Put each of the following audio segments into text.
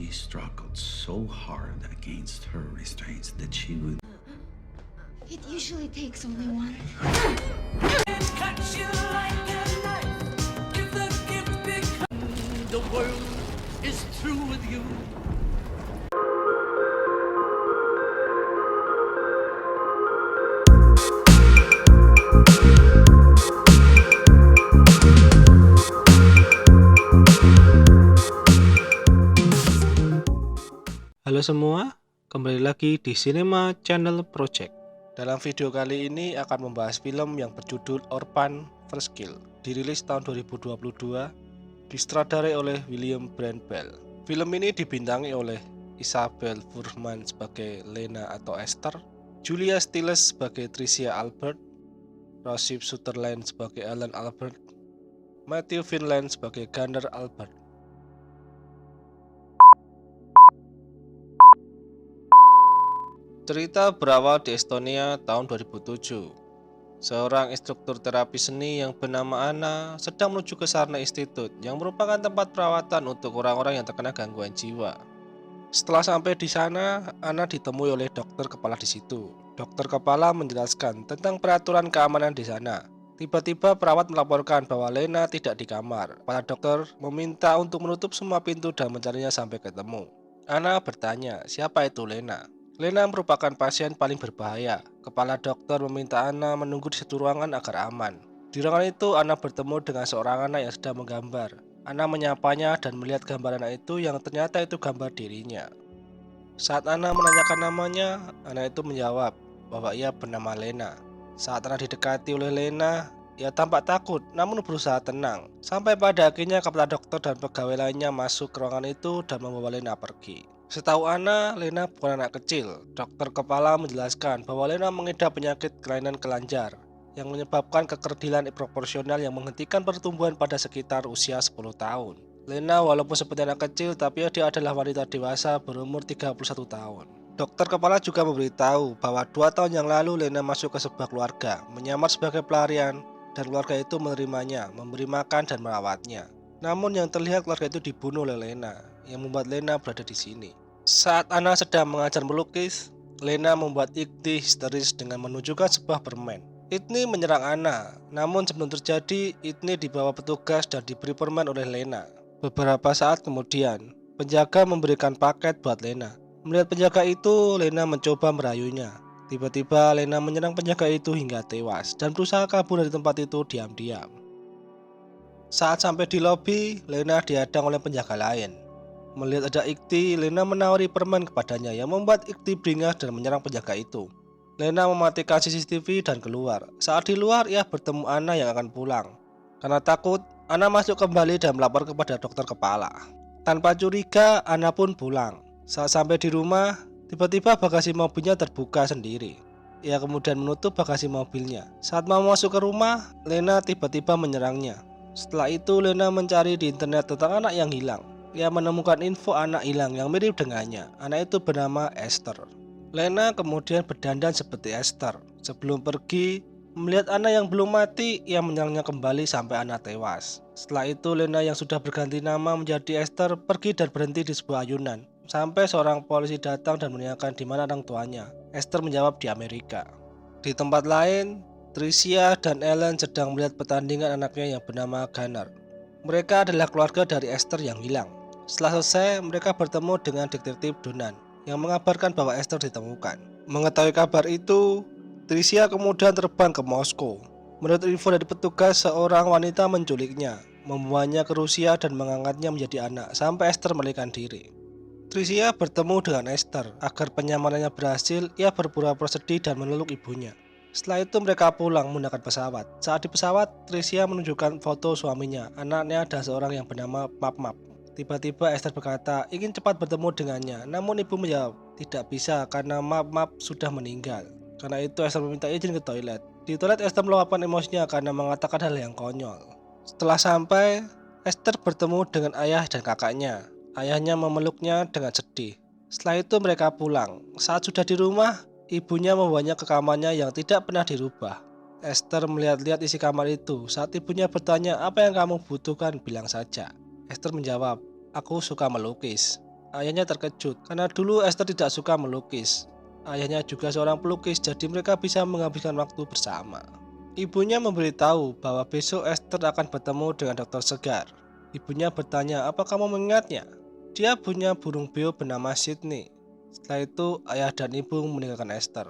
He struggled so hard against her restraints that she would It usually takes only one. The world is through with you. Halo semua, kembali lagi di Cinema Channel Project. Dalam video kali ini akan membahas film yang berjudul Orphan First Kill, dirilis tahun 2022, disutradarai oleh William Brent Bell. Film ini dibintangi oleh Isabelle Fuhrman sebagai Lena atau Esther, Julia Stiles sebagai Tricia Albert, Rossif Sutherland sebagai Ellen Albert, Matthew Finland sebagai Gunnar Albert. Cerita berawal di Estonia tahun 2007. Seorang instruktur terapi seni yang bernama Anna sedang menuju ke Sarna Institute yang merupakan tempat perawatan untuk orang-orang yang terkena gangguan jiwa. Setelah sampai di sana, Anna ditemui oleh dokter kepala di situ. Dokter kepala menjelaskan tentang peraturan keamanan di sana. Tiba-tiba perawat melaporkan bahwa Lena tidak di kamar. Kepala dokter meminta untuk menutup semua pintu dan mencarinya sampai ketemu. Anna bertanya, siapa itu Lena? Lena merupakan pasien paling berbahaya. Kepala dokter meminta Anna menunggu di satu ruangan agar aman. Di ruangan itu, Anna bertemu dengan seorang anak yang sedang menggambar. Anna menyapanya dan melihat gambar anak itu yang ternyata itu gambar dirinya. Saat Anna menanyakan namanya, anak itu menjawab bahwa ia bernama Lena. Saat Anna didekati oleh Lena, ia tampak takut namun berusaha tenang. Sampai pada akhirnya kepala dokter dan pegawai lainnya masuk ke ruangan itu dan membawa Lena pergi. Setahu Anna, Lena bukan anak kecil. Dokter kepala menjelaskan bahwa Lena mengidap penyakit kelainan kelenjar yang menyebabkan kekerdilan proporsional yang menghentikan pertumbuhan pada sekitar usia 10 tahun. Lena walaupun seperti anak kecil, tapi dia adalah wanita dewasa berumur 31 tahun. Dokter kepala juga memberitahu bahwa 2 tahun yang lalu Lena masuk ke sebuah keluarga, menyamar sebagai pelarian, dan keluarga itu menerimanya, memberi makan dan merawatnya. Namun yang terlihat keluarga itu dibunuh oleh Lena, yang membuat Lena berada di sini. Saat Anna sedang mengajar melukis, Lena membuat Igti histeris dengan menunjukkan sebuah permen. Igti menyerang Anna, namun sebelum terjadi, Igti dibawa petugas dan diberi permen oleh Lena. Beberapa saat kemudian, penjaga memberikan paket buat Lena. Melihat penjaga itu, Lena mencoba merayunya. Tiba-tiba Lena menyerang penjaga itu hingga tewas dan berusaha kabur dari tempat itu diam-diam. Saat sampai di lobi, Lena dihadang oleh penjaga lain. Melihat ada Igti, Lena menawari permen kepadanya yang membuat Igti beringas dan menyerang penjaga itu. Lena mematikan CCTV dan keluar. Saat di luar, ia bertemu Anna yang akan pulang. Karena takut, Anna masuk kembali dan melapor kepada dokter kepala. Tanpa curiga, Anna pun pulang. Saat sampai di rumah, tiba-tiba bagasi mobilnya terbuka sendiri. Ia kemudian menutup bagasi mobilnya. Saat mau masuk ke rumah, Lena tiba-tiba menyerangnya. Setelah itu, Lena mencari di internet tentang anak yang hilang. Ia menemukan info anak hilang yang mirip dengannya. Anak itu bernama Esther. Lena kemudian berdandan seperti Esther. Sebelum pergi, melihat anak yang belum mati, ia menyerangnya kembali sampai anak tewas. Setelah itu, Lena yang sudah berganti nama menjadi Esther pergi dan berhenti di sebuah ayunan. Sampai seorang polisi datang dan menanyakan di mana orang tuanya. Esther menjawab di Amerika. Di tempat lain, Tricia dan Ellen sedang melihat pertandingan anaknya yang bernama Gunnar. Mereka adalah keluarga dari Esther yang hilang. Setelah selesai, mereka bertemu dengan detektif Donan yang mengabarkan bahwa Esther ditemukan. Mengetahui kabar itu, Tricia kemudian terbang ke Moskow. Menurut info dari petugas, seorang wanita menculiknya, membawanya ke Rusia dan mengangkatnya menjadi anak sampai Esther melarikan diri. Tricia bertemu dengan Esther. Agar penyamarannya berhasil, ia berpura-pura sedih dan memeluk ibunya. Setelah itu mereka pulang menggunakan pesawat. Saat di pesawat, Tricia menunjukkan foto suaminya. Anaknya ada seorang yang bernama Map. Tiba-tiba Esther berkata ingin cepat bertemu dengannya. Namun ibu menjawab tidak bisa karena Map sudah meninggal. Karena itu Esther meminta izin ke toilet. Di toilet Esther meluapkan emosinya karena mengatakan hal yang konyol. Setelah sampai, Esther bertemu dengan ayah dan kakaknya. Ayahnya memeluknya dengan sedih. Setelah itu mereka pulang. Saat sudah di rumah, ibunya membawanya ke kamarnya yang tidak pernah dirubah. Esther melihat-lihat isi kamar itu. Saat ibunya bertanya, apa yang kamu butuhkan, bilang saja. Esther menjawab, aku suka melukis. Ayahnya terkejut karena dulu Esther tidak suka melukis. Ayahnya juga seorang pelukis, jadi mereka bisa menghabiskan waktu bersama. Ibunya memberitahu bahwa besok Esther akan bertemu dengan dokter Segar. Ibunya bertanya, apa kamu mengingatnya? Dia punya burung beo bernama Sydney. Setelah itu, ayah dan ibu meninggalkan Esther.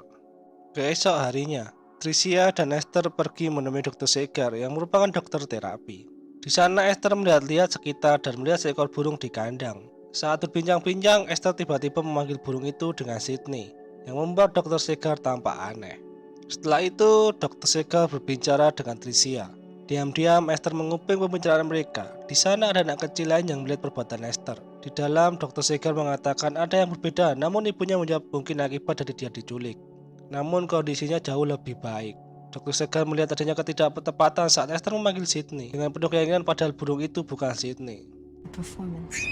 Keesok harinya, Tricia dan Esther pergi menemui dokter Segar yang merupakan dokter terapi. Di sana Esther melihat-lihat sekitar dan melihat seekor burung di kandang. Saat berbincang-bincang, Esther tiba-tiba memanggil burung itu dengan Sydney, yang membuat dokter Segar tampak aneh. Setelah itu, dokter Segar berbicara dengan Tricia. Diam-diam Esther menguping pembicaraan mereka. Di sana ada anak kecil lain yang melihat perbuatan Esther. Di dalam, dokter Segar mengatakan ada yang berbeda, namun ibunya menjawab mungkin akibat dari dia diculik. Namun kondisinya jauh lebih baik. Dokter Segar melihat adanya ketidaktepatan saat Esther memanggil Sydney dengan penuh keyakinan padahal burung itu bukan Sydney. Performance.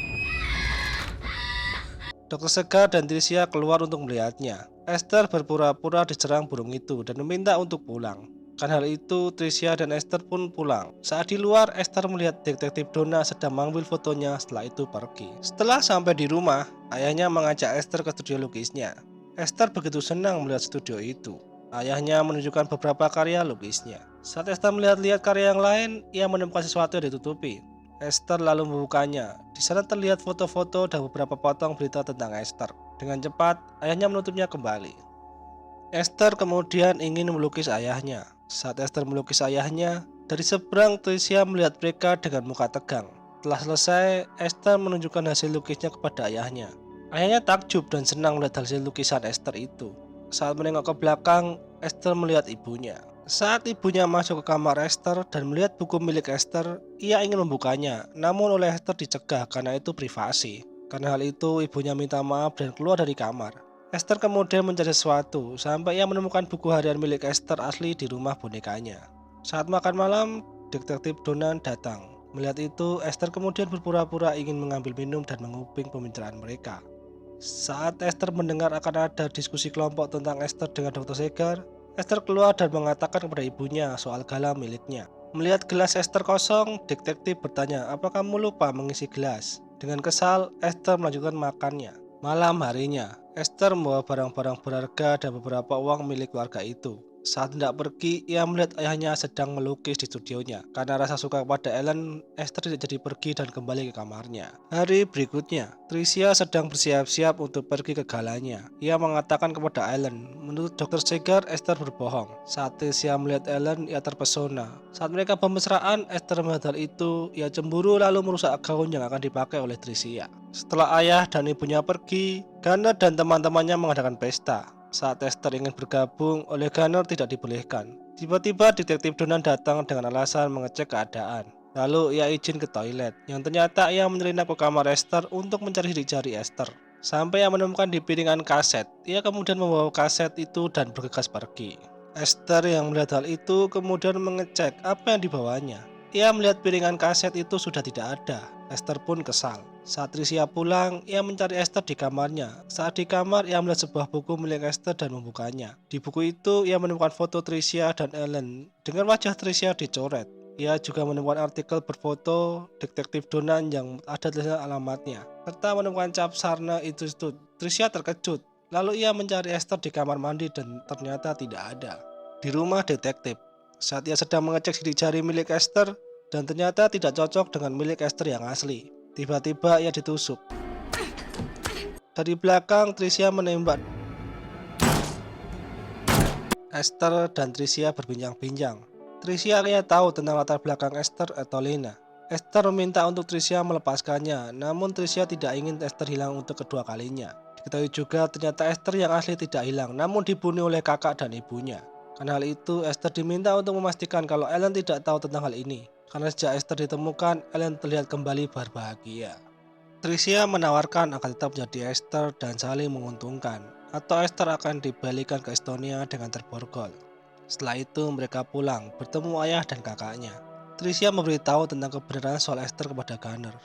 Dokter Segar dan Tricia keluar untuk melihatnya. Esther berpura-pura diserang burung itu dan meminta untuk pulang. Karena hal itu, Tricia dan Esther pun pulang. Saat di luar, Esther melihat detektif Donna sedang mengambil fotonya, setelah itu pergi. Setelah sampai di rumah, ayahnya mengajak Esther ke studio lukisnya. Esther begitu senang melihat studio itu. Ayahnya menunjukkan beberapa karya lukisnya. Saat Esther melihat-lihat karya yang lain, ia menemukan sesuatu yang ditutupi. Esther lalu membukanya. Di sana terlihat foto-foto dan beberapa potong berita tentang Esther. Dengan cepat, ayahnya menutupnya kembali. Esther kemudian ingin melukis ayahnya. Saat Esther melukis ayahnya, dari seberang Tricia melihat mereka dengan muka tegang. Setelah selesai, Esther menunjukkan hasil lukisnya kepada ayahnya. Ayahnya takjub dan senang melihat hasil lukisan Esther itu. Saat menengok ke belakang, Esther melihat ibunya. Saat ibunya masuk ke kamar Esther dan melihat buku milik Esther, ia ingin membukanya, namun oleh Esther dicegah karena itu privasi. Karena hal itu, ibunya minta maaf dan keluar dari kamar. Esther kemudian mencari sesuatu, sampai ia menemukan buku harian milik Esther asli di rumah bonekanya. Saat makan malam, detektif Donna datang. Melihat itu, Esther kemudian berpura-pura ingin mengambil minum dan menguping pembicaraan mereka. Saat Esther mendengar akan ada diskusi kelompok tentang Esther dengan Dr. Segar, Esther keluar dan mengatakan kepada ibunya soal galam miliknya. Melihat gelas Esther kosong, detektif bertanya, apa kamu lupa mengisi gelas? Dengan kesal, Esther melanjutkan makannya. Malam harinya, Esther membawa barang-barang berharga dan beberapa uang milik keluarga itu. Saat hendak pergi, ia melihat ayahnya sedang melukis di studionya. Karena rasa suka kepada Ellen, Esther tidak jadi pergi dan kembali ke kamarnya. Hari berikutnya, Tricia sedang bersiap-siap untuk pergi ke galanya. Ia mengatakan kepada Ellen, menurut Dr. Segar, Esther berbohong. Saat Tricia melihat Ellen, ia terpesona. Saat mereka bermesraan, Esther melihat hal itu. Ia cemburu lalu merusak gaun yang akan dipakai oleh Tricia. Setelah ayah dan ibunya pergi, Gunnar dan teman-temannya mengadakan pesta. Saat Esther ingin bergabung, oleh Gunnar tidak dibolehkan. Tiba-tiba detektif Donna datang dengan alasan mengecek keadaan. Lalu ia izin ke toilet, yang ternyata ia menyelinap ke kamar Esther untuk mencari sidik jari Esther. Sampai ia menemukan di piringan kaset. Ia kemudian membawa kaset itu dan bergegas pergi. Esther yang melihat hal itu kemudian mengecek apa yang dibawanya. Ia melihat piringan kaset itu sudah tidak ada. Esther pun kesal. Saat Tricia pulang, ia mencari Esther di kamarnya. Saat di kamar, ia melihat sebuah buku milik Esther dan membukanya. Di buku itu, ia menemukan foto Tricia dan Ellen dengan wajah Tricia dicoret. Ia juga menemukan artikel berfoto detektif Donna yang ada tulisan alamatnya, serta menemukan cap Sarna Institute. Tricia terkejut. Lalu ia mencari Esther di kamar mandi dan ternyata tidak ada. Di rumah detektif, saat ia sedang mengecek sidik jari milik Esther dan ternyata tidak cocok dengan milik Esther yang asli. Tiba-tiba ia ditusuk. Dari belakang, Tricia menembak. Esther dan Tricia berbincang-bincang. Tricia akhirnya tahu tentang latar belakang Esther atau Lena. Esther meminta untuk Tricia melepaskannya, namun Tricia tidak ingin Esther hilang untuk kedua kalinya. Diketahui juga ternyata Esther yang asli tidak hilang, namun dibunuh oleh kakak dan ibunya. Karena hal itu, Esther diminta untuk memastikan kalau Ellen tidak tahu tentang hal ini. Karena sejak Esther ditemukan, Ellen terlihat kembali berbahagia. Tricia menawarkan akan tetap menjadi Esther dan saling menguntungkan, atau Esther akan dibalikan ke Estonia dengan terborgol. Setelah itu mereka pulang, bertemu ayah dan kakaknya. Tricia memberitahu tentang kebenaran soal Esther kepada Gunnar.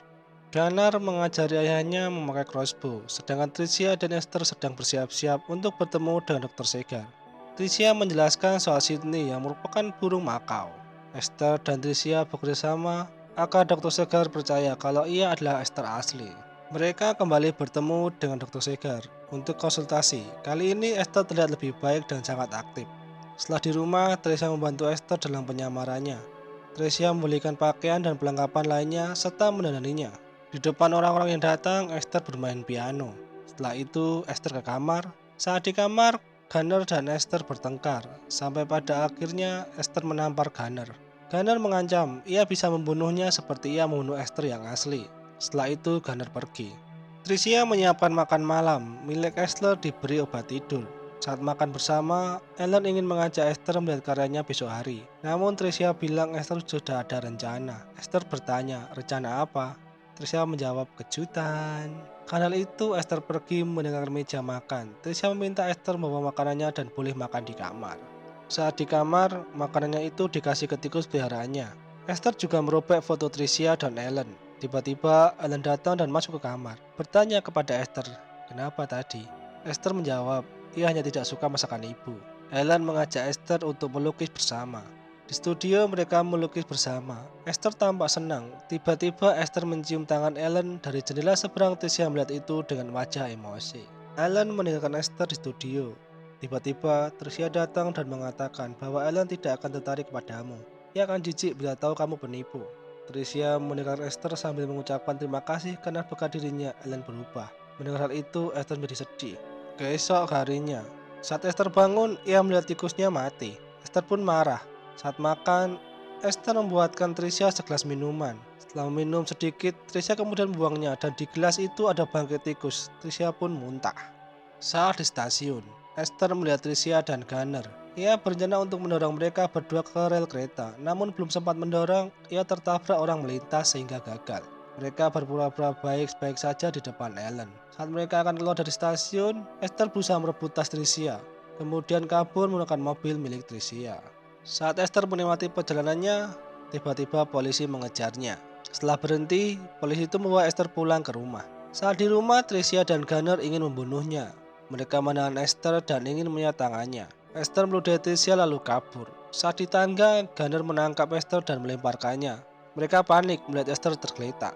Gunnar mengajari ayahnya memakai crossbow, sedangkan Tricia dan Esther sedang bersiap-siap untuk bertemu dengan Dr. Segar. Tricia menjelaskan soal Sydney yang merupakan burung makau. Esther dan Tricia bekerjasama agar Dr. Segar percaya kalau ia adalah Esther asli. Mereka kembali bertemu dengan Dr. Segar untuk konsultasi. Kali ini Esther terlihat lebih baik dan sangat aktif. Setelah di rumah, Tricia membantu Esther dalam penyamarannya. Tricia membelikan pakaian dan perlengkapan lainnya serta mendandaninya. Di depan orang-orang yang datang, Esther bermain piano. Setelah itu, Esther ke kamar. Saat di kamar, Gunner dan Esther bertengkar. Sampai pada akhirnya, Esther menampar Gunner. Gunner mengancam ia bisa membunuhnya seperti ia membunuh Esther yang asli. Setelah itu, Gunner pergi. Tricia menyiapkan makan malam. Milik Esther diberi obat tidur. Saat makan bersama, Ellen ingin mengajak Esther melihat karyanya besok hari. Namun Tricia bilang Esther sudah ada rencana. Esther bertanya, rencana apa? Tricia menjawab, kejutan. Karena itu, Esther pergi meninggalkan meja makan. Tricia meminta Esther membawa makanannya dan boleh makan di kamar. Saat di kamar, makanannya itu dikasih ke tikus peliharaannya. Esther juga merobek foto Tricia dan Ellen. Tiba-tiba, Ellen datang dan masuk ke kamar. Bertanya kepada Esther, kenapa tadi? Esther menjawab, ia hanya tidak suka masakan ibu. Ellen mengajak Esther untuk melukis bersama. Di studio mereka melukis bersama. Esther tampak senang. Tiba-tiba Esther mencium tangan Ellen dari jendela seberang. Tricia melihat itu dengan wajah emosi. Ellen meninggalkan Esther di studio. Tiba-tiba Tricia datang dan mengatakan bahwa Ellen tidak akan tertarik padamu. Ia akan jijik bila tahu kamu penipu. Tricia meninggalkan Esther sambil mengucapkan terima kasih karena berkat dirinya Ellen berubah. Mendengar hal itu, Esther menjadi sedih. Keesok harinya, saat Esther bangun, ia melihat tikusnya mati. Esther pun marah. Saat makan, Esther membuatkan Tricia segelas minuman. Setelah minum sedikit, Tricia kemudian membuangnya dan di gelas itu ada bangkai tikus. Tricia pun muntah. Saat di stasiun, Esther melihat Tricia dan Gunner. Ia berencana untuk mendorong mereka berdua ke rel kereta. Namun belum sempat mendorong, ia tertabrak orang melintas sehingga gagal. Mereka berpura-pura baik-baik saja di depan Ellen. Saat mereka akan keluar dari stasiun, Esther berusaha merebut tas Tricia. Kemudian kabur menggunakan mobil milik Tricia. Saat Esther menikmati perjalanannya, tiba-tiba polisi mengejarnya. Setelah berhenti, polisi itu membawa Esther pulang ke rumah. Saat di rumah, Tricia dan Gunner ingin membunuhnya. Mereka menahan Esther dan ingin menyatangannya. Esther meludahi Tricia lalu kabur. Saat di tangga, Gunner menangkap Esther dan melemparkannya. Mereka panik melihat Esther tergeletak.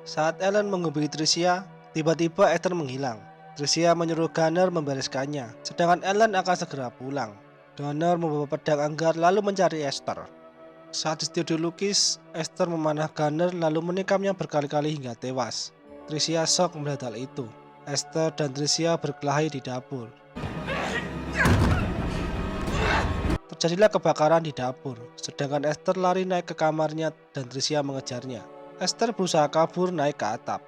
Saat Ellen menghubungi Tricia, tiba-tiba Esther menghilang. Tricia menyuruh Gunner membereskannya, sedangkan Ellen akan segera pulang. Gunner membawa pedang anggar lalu mencari Esther. Saat di studio lukis, Esther memanah Gunner lalu menikamnya berkali-kali hingga tewas. Tricia shock melihat hal itu. Esther dan Tricia berkelahi di dapur. Terjadilah kebakaran di dapur, sedangkan Esther lari naik ke kamarnya dan Tricia mengejarnya. Esther berusaha kabur naik ke atap.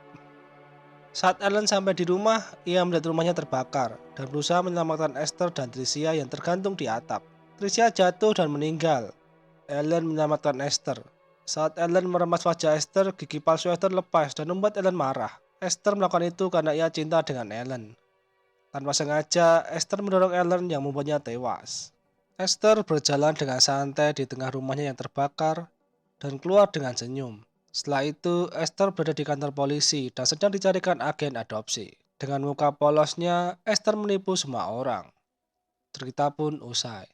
Saat Ellen sampai di rumah, ia melihat rumahnya terbakar dan berusaha menyelamatkan Esther dan Tricia yang tergantung di atap. Tricia jatuh dan meninggal. Ellen menyelamatkan Esther. Saat Ellen meremas wajah Esther, gigi palsu Esther lepas dan membuat Ellen marah. Esther melakukan itu karena ia cinta dengan Ellen. Tanpa sengaja, Esther mendorong Ellen yang membuatnya tewas. Esther berjalan dengan santai di tengah rumahnya yang terbakar dan keluar dengan senyum. Setelah itu, Esther berada di kantor polisi dan sedang dicarikan agen adopsi. Dengan muka polosnya, Esther menipu semua orang. Cerita pun usai.